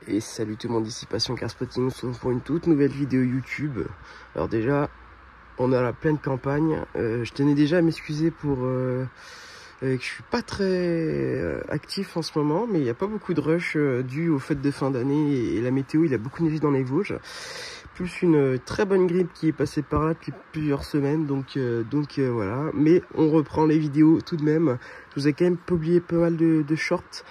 Et salut tout le monde, ici Passion Car Spotting, nous sommes pour une toute nouvelle vidéo YouTube. Alors déjà, on est à la pleine campagne. Je tenais déjà à m'excuser pour que je suis pas très actif en ce moment, mais il n'y a pas beaucoup de rush dû aux fêtes de fin d'année et la météo, il a beaucoup neigé dans les Vosges. Plus une très bonne grippe qui est passée par là depuis plusieurs semaines, donc voilà. Mais on reprend les vidéos tout de même. Je vous ai quand même publié pas mal de shorts.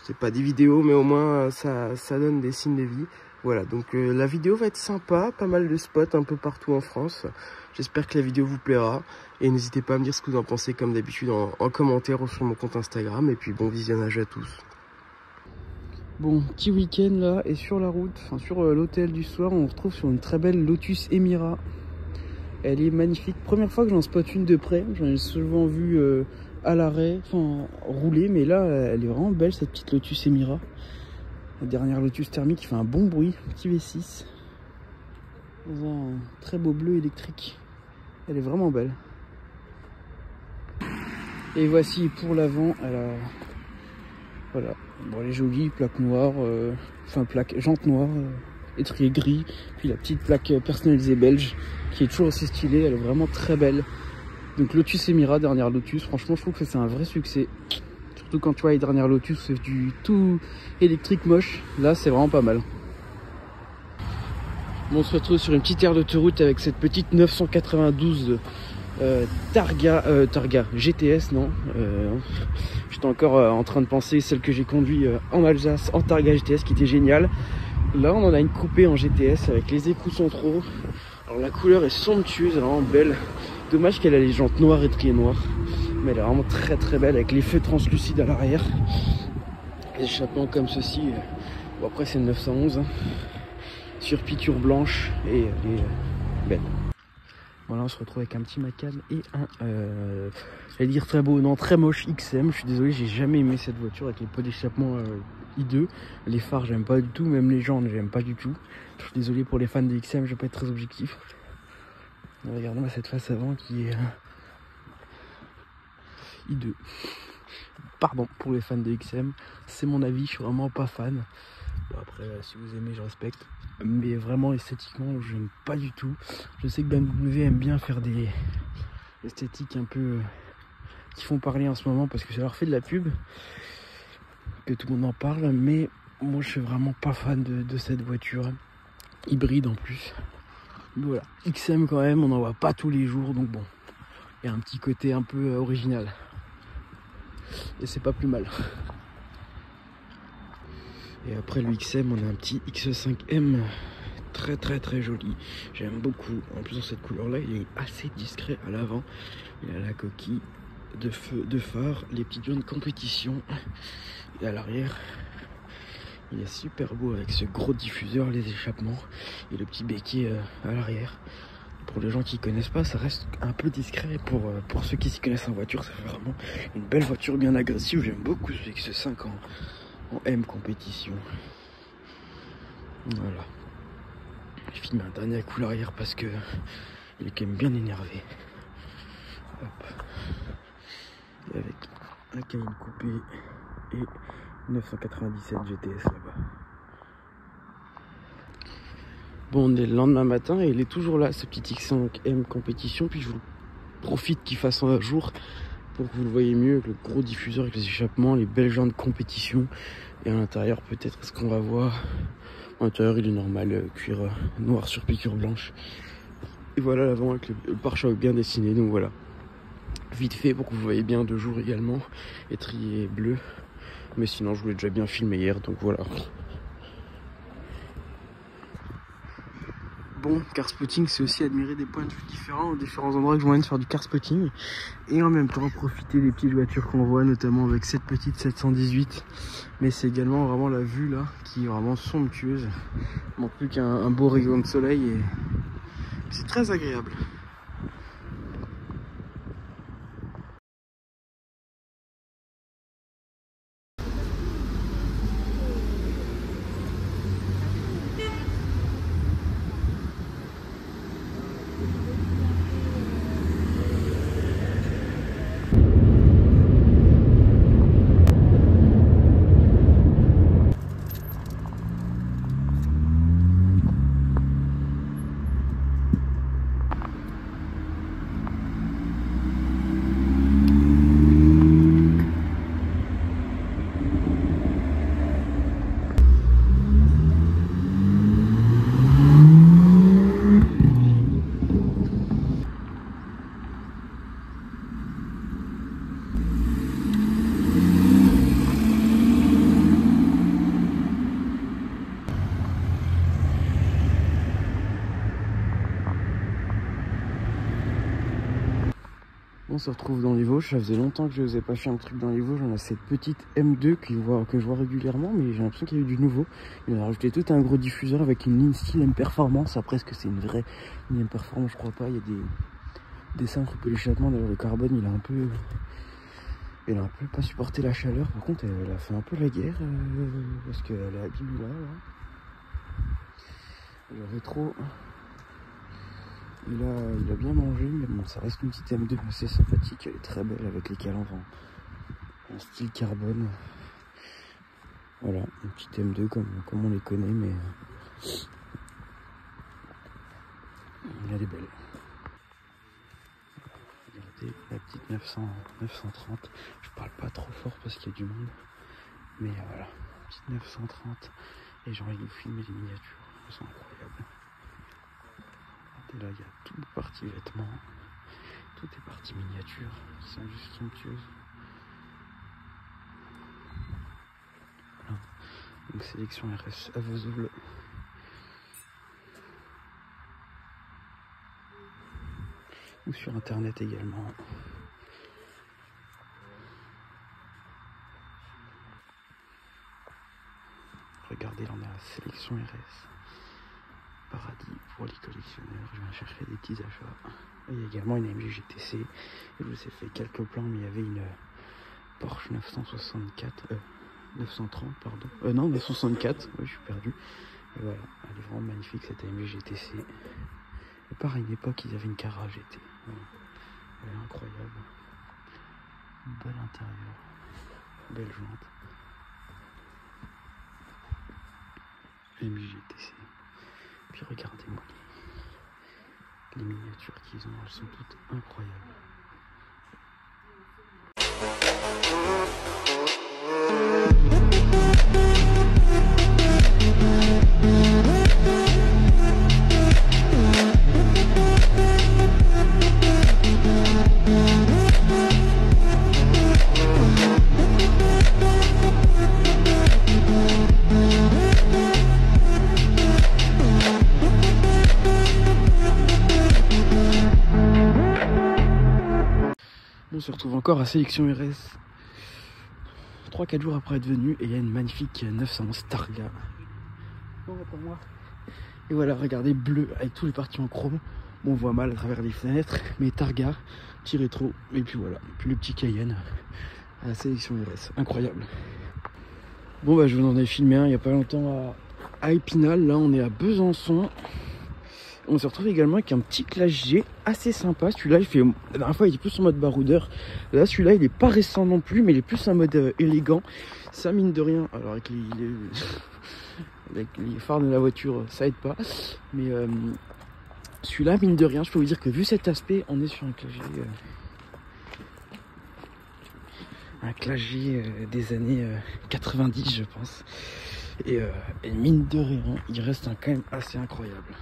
C'est pas des vidéos, mais au moins ça donne des signes de vie. Voilà, donc la vidéo va être sympa, pas mal de spots un peu partout en France. J'espère que la vidéo vous plaira. Et n'hésitez pas à me dire ce que vous en pensez comme d'habitude en commentaire ou sur mon compte Instagram. Et puis bon visionnage à tous. Bon, petit week-end là, et sur la route, enfin sur l'hôtel du soir, on retrouve sur une très belle Lotus Emira. Elle est magnifique. Première fois que j'en spot une de près. J'en ai souvent vu à l'arrêt, enfin rouler, mais là elle est vraiment belle cette petite Lotus Emira. La dernière Lotus thermique qui fait un bon bruit, petit V6 dans un très beau bleu électrique. Elle est vraiment belle. Et voici pour l'avant, elle a voilà, bon, les jolies plaques noires, enfin plaque jante noire, étrier gris, puis la petite plaque personnalisée belge qui est toujours aussi stylée. Elle est vraiment très belle. Donc Lotus Emira, dernière Lotus, franchement je trouve que c'est un vrai succès. Surtout quand tu vois les dernières Lotus, c'est du tout électrique moche. Là c'est vraiment pas mal. Bon, on se retrouve sur une petite aire d'autoroute avec cette petite 992 Targa GTS, non, j'étais encore en train de penser celle que j'ai conduit en Alsace en Targa GTS qui était géniale. Là on en a une coupée en GTS avec les écrous centraux. Alors la couleur est somptueuse, elle est vraiment belle. Dommage qu'elle a les jantes noires et triées noires, mais elle est vraiment très très belle avec les feux translucides à l'arrière. Les échappements comme ceci, bon après c'est une 911 hein, sur piqûre blanche et elle est belle. Voilà, on se retrouve avec un petit Macan et un, j'allais dire très beau, non très moche XM. Je suis désolé, j'ai jamais aimé cette voiture avec les pots d'échappement I2. Les phares j'aime pas du tout, même les jantes j'aime pas du tout. Je suis désolé pour les fans de XM, je vais pas être très objectif. Regardez-moi cette face avant qui est I2. Pardon pour les fans de XM, c'est mon avis, je suis vraiment pas fan. Bon, après si vous aimez je respecte, mais vraiment esthétiquement je n'aime pas du tout. Je sais que BMW aime bien faire des esthétiques un peu qui font parler en ce moment parce que ça leur fait de la pub, que tout le monde en parle, mais moi je suis vraiment pas fan de cette voiture hybride en plus. Mais voilà, XM quand même, on n'en voit pas tous les jours, donc bon, il y a un petit côté un peu original et c'est pas plus mal. Et après le XM, on a un petit X5M très très très joli. J'aime beaucoup. En plus, dans cette couleur là, il est assez discret à l'avant. Il a la coquille de feu, de phare, les petites jaunes compétition. Et à l'arrière, il est super beau avec ce gros diffuseur, les échappements et le petit béquet à l'arrière. Pour les gens qui connaissent pas, ça reste un peu discret. Pour ceux qui s'y connaissent en voiture, ça fait vraiment une belle voiture bien agressive. J'aime beaucoup ce X5 en M compétition. Voilà. Je filme un dernier coup l'arrière parce que il est quand même bien énervé. Hop. Et avec un Cayenne coupé et 997 GTS là-bas. Bon, on est le lendemain matin et il est toujours là, ce petit X5M compétition. Puis je vous profite qu'il fasse un jour pour que vous le voyez mieux, avec le gros diffuseur, avec les échappements, les belles jantes de compétition. Et à l'intérieur, peut-être ce qu'on va voir. À l'intérieur, il est normal, cuir noir sur piqûre blanche. Et voilà l'avant avec le pare-choc bien dessiné. Donc voilà, vite fait pour que vous voyez bien de jour également. Étrier bleu. Mais sinon, je vous l'ai déjà bien filmé hier, donc voilà. Bon, car spotting, c'est aussi admirer des points de vue différents, aux différents endroits que je m'emmène faire du car spotting. Et en même temps, profiter des petites voitures qu'on voit, notamment avec cette petite 718. Mais c'est également vraiment la vue là, qui est vraiment somptueuse. Il manque plus qu'un beau rayon de soleil et c'est très agréable. On se retrouve dans les Vosges. Ça faisait longtemps que je n'osais pas faire un truc dans les Vosges. On a cette petite M2 que je vois régulièrement, mais j'ai l'impression qu'il y a eu du nouveau. Il a rajouté tout un gros diffuseur avec une ligne style M Performance. Après, est-ce que c'est une vraie ligne M Performance? Je crois pas. Il y a des cintres peu d'échappement. D'ailleurs, le carbone, il a un peu pas supporté la chaleur. Par contre, elle a fait un peu la guerre parce qu'elle est abîmée là. Le rétro, il a bien mangé, mais bon, ça reste une petite M2 assez sympathique. Elle est très belle avec les calandres en style carbone. Voilà, une petite M2 comme on les connaît, mais elle est belle. Regardez la petite 930. Je parle pas trop fort parce qu'il y a du monde, mais voilà, petite 930. Et j'ai envie de vous filmer les miniatures, elles sont incroyables. Et là, il y a tout partie vêtements, tout est partie miniature, qui sont juste somptueuses. Voilà. Donc sélection RS à Vesoul. Ou sur internet également. Regardez, là on est à la sélection RS. Paradis pour les collectionneurs. Je viens chercher des petits achats. Il y a également une AMG GTC. Je vous ai fait quelques plans, mais il y avait une Porsche 930 pardon. Non, 964. Oui, je suis perdu. Et voilà, elle est vraiment magnifique cette AMG GTC. Et pareil, à une époque, ils avaient une Cara GT. Voilà. Elle est incroyable. Bel intérieur. Belle jante. AMG GTC. Puis regardez-moi les miniatures qu'ils ont, elles sont toutes incroyables. On se retrouve encore à sélection RS 3-4 jours après être venu, et il y a une magnifique 911 Targa. Bon, pour moi. Et voilà, regardez, bleu avec tous les parties en chrome. Bon, on voit mal à travers les fenêtres, mais Targa, petit rétro, et puis voilà, puis le petit Cayenne à la sélection RS, incroyable. Bon bah je vous en ai filmé un il n'y a pas longtemps à Épinal, là on est à Besançon. On se retrouve également avec un petit Clash G assez sympa. Celui-là, la dernière fois, il est plus en mode baroudeur. Là, celui-là, il est pas récent non plus, mais il est plus en mode élégant. Ça, mine de rien. Alors, avec les phares de la voiture, ça aide pas. Mais celui-là, mine de rien, je peux vous dire que vu cet aspect, on est sur un Clash G des années 90, je pense. Et mine de rien, il reste quand même assez incroyable.